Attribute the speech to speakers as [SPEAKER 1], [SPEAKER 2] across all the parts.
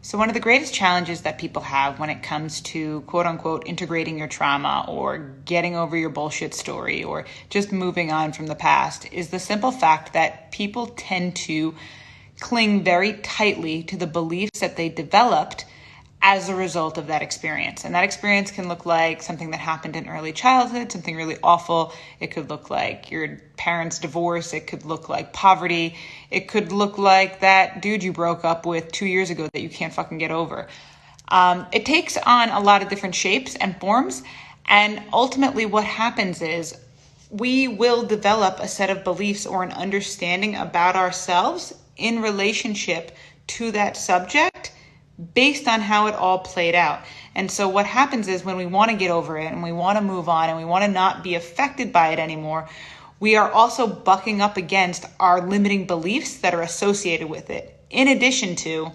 [SPEAKER 1] So one of the greatest challenges that people have when it comes to quote unquote integrating your trauma or getting over your bullshit story or just moving on from the past is the simple fact that people tend to cling very tightly to the beliefs that they developed as a result of that experience. And that experience can look like something that happened in early childhood, something really awful. It could look like your parents' divorce. It could look like poverty. It could look like that dude you broke up with 2 years ago that you can't fucking get over. It takes on a lot of different shapes and forms. And ultimately what happens is we will develop a set of beliefs or an understanding about ourselves in relationship to that subject based on how it all played out. And so what happens is when we want to get over it and we want to move on and we want to not be affected by it anymore, we are also bucking up against our limiting beliefs that are associated with it, in addition to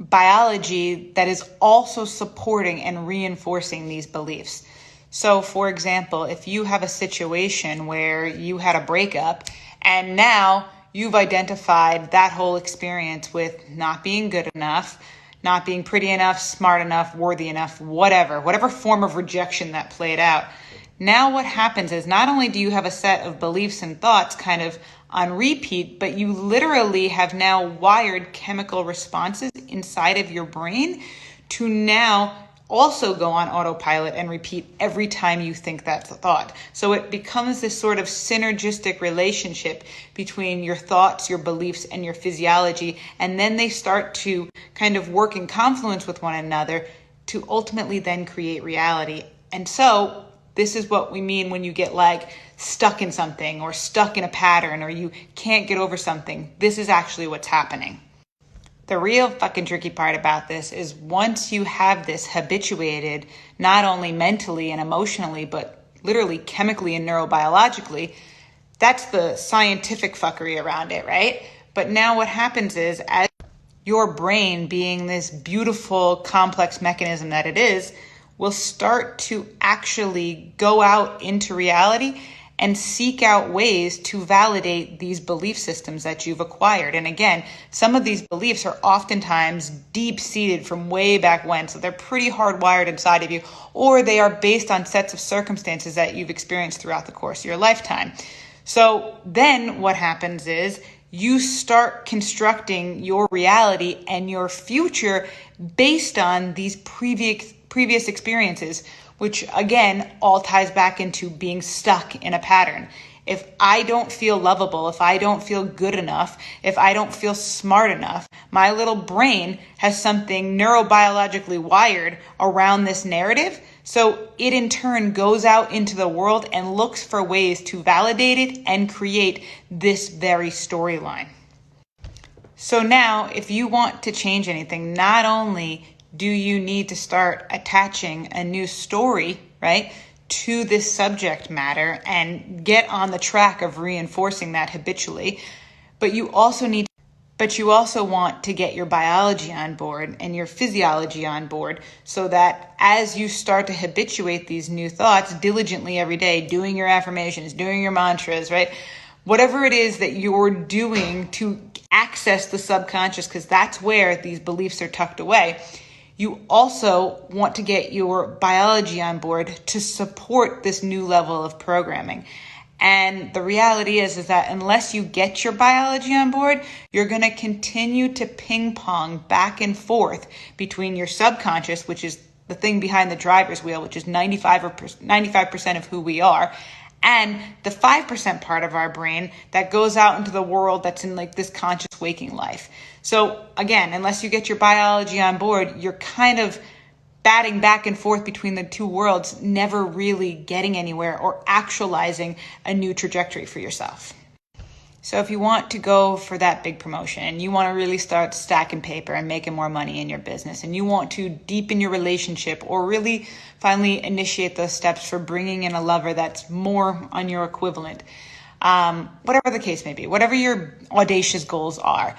[SPEAKER 1] biology that is also supporting and reinforcing these beliefs. So for example, if you have a situation where you had a breakup and now you've identified that whole experience with not being good enough, not being pretty enough, smart enough, worthy enough, whatever form of rejection that played out. Now what happens is not only do you have a set of beliefs and thoughts kind of on repeat, but you literally have now wired chemical responses inside of your brain to now also go on autopilot and repeat every time you think that thought. So it becomes this sort of synergistic relationship between your thoughts, your beliefs, and your physiology. And then they start to kind of work in confluence with one another to ultimately then create reality. And so this is what we mean when you get like stuck in something or stuck in a pattern or you can't get over something. This is actually what's happening. The real fucking tricky part about this is once you have this habituated, not only mentally and emotionally, but literally chemically and neurobiologically, that's the scientific fuckery around it, right? But now what happens is as your brain, being this beautiful, complex mechanism that it is, will start to actually go out into reality and seek out ways to validate these belief systems that you've acquired. And again, some of these beliefs are oftentimes deep-seated from way back when, so they're pretty hardwired inside of you, or they are based on sets of circumstances that you've experienced throughout the course of your lifetime. So then what happens is you start constructing your reality and your future based on these previous experiences, which again, all ties back into being stuck in a pattern. If I don't feel lovable, if I don't feel good enough, if I don't feel smart enough, my little brain has something neurobiologically wired around this narrative. So it in turn goes out into the world and looks for ways to validate it and create this very storyline. So now, if you want to change anything, not only do you need to start attaching a new story, right, to this subject matter and get on the track of reinforcing that habitually, but you also want to get your biology on board and your physiology on board so that as you start to habituate these new thoughts diligently every day, doing your affirmations, doing your mantras, right, whatever it is that you're doing to access the subconscious, because that's where these beliefs are tucked away, you also want to get your biology on board to support this new level of programming. And the reality is that unless you get your biology on board, you're going to continue to ping pong back and forth between your subconscious, which is the thing behind the driver's wheel, which is 95% of who we are, and the 5% part of our brain that goes out into the world that's in like this conscious waking life. So again, unless you get your biology on board, you're kind of batting back and forth between the two worlds, never really getting anywhere or actualizing a new trajectory for yourself. So if you want to go for that big promotion and you want to really start stacking paper and making more money in your business, and you want to deepen your relationship or really finally initiate those steps for bringing in a lover that's more on your equivalent, whatever the case may be, whatever your audacious goals are,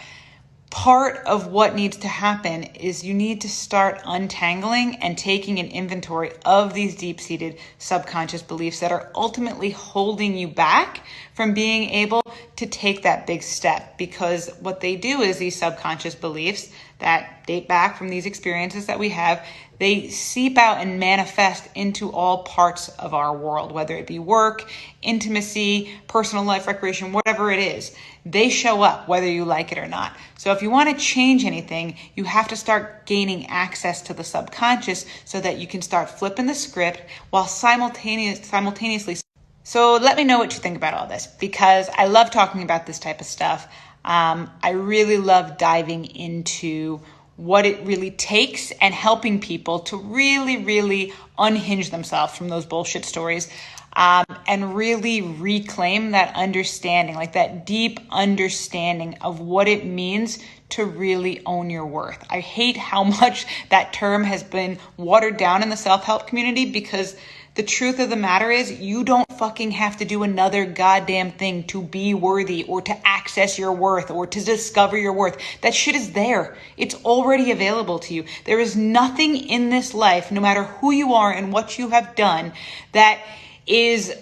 [SPEAKER 1] part of what needs to happen is you need to start untangling and taking an inventory of these deep-seated subconscious beliefs that are ultimately holding you back from being able to take that big step. Because what they do is these subconscious beliefs, that date back from these experiences that we have. They seep out and manifest into all parts of our world, whether it be work, intimacy, personal life, recreation, whatever it is. They show up whether you like it or not. So if you want to change anything, you have to start gaining access to the subconscious so that you can start flipping the script while simultaneously. So let me know what you think about all this, because I love talking about this type of stuff. I really love diving into what it really takes and helping people to really, really unhinge themselves from those bullshit stories, and really reclaim that understanding, like that deep understanding of what it means to really own your worth. I hate how much that term has been watered down in the self-help community, because the truth of the matter is you don't fucking have to do another goddamn thing to be worthy or to access your worth or to discover your worth. That shit is there. It's already available to you. There is nothing in this life, no matter who you are and what you have done, that is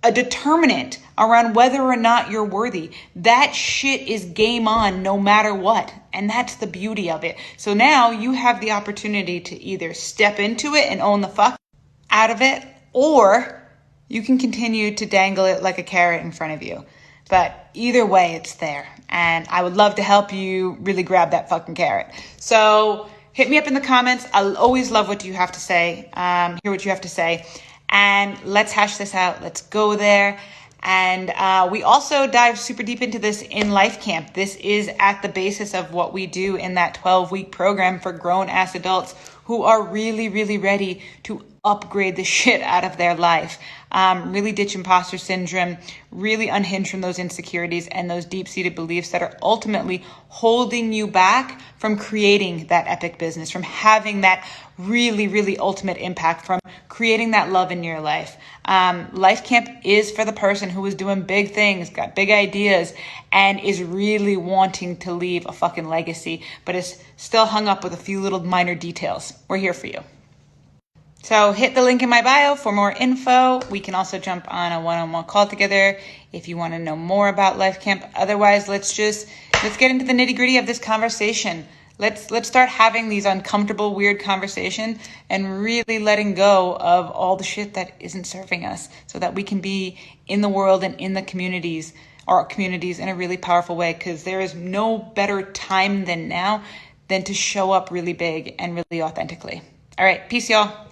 [SPEAKER 1] a determinant around whether or not you're worthy. That shit is game on no matter what. And that's the beauty of it. So now you have the opportunity to either step into it and own the fuck out of it, or you can continue to dangle it like a carrot in front of you. But either way, it's there. And I would love to help you really grab that fucking carrot. So hit me up in the comments. I'll always love what you have to say, hear what you have to say. And let's hash this out. Let's go there. And we also dive super deep into this in Life Camp. This is at the basis of what we do in that 12-week program for grown-ass adults who are really, really ready to upgrade the shit out of their life. Really ditch imposter syndrome, really unhinge from those insecurities and those deep-seated beliefs that are ultimately holding you back from creating that epic business, from having that really, really ultimate impact, from creating that love in your life. Life Camp is for the person who is doing big things, got big ideas, and is really wanting to leave a fucking legacy, but is still hung up with a few little minor details. We're here for you. So hit the link in my bio for more info. We can also jump on a one-on-one call together if you want to know more about Life Camp. Otherwise, let's get into the nitty-gritty of this conversation. Let's start having these uncomfortable, weird conversations and really letting go of all the shit that isn't serving us, so that we can be in the world and in the communities, our communities, in a really powerful way, because there is no better time than now than to show up really big and really authentically. All right, peace, y'all.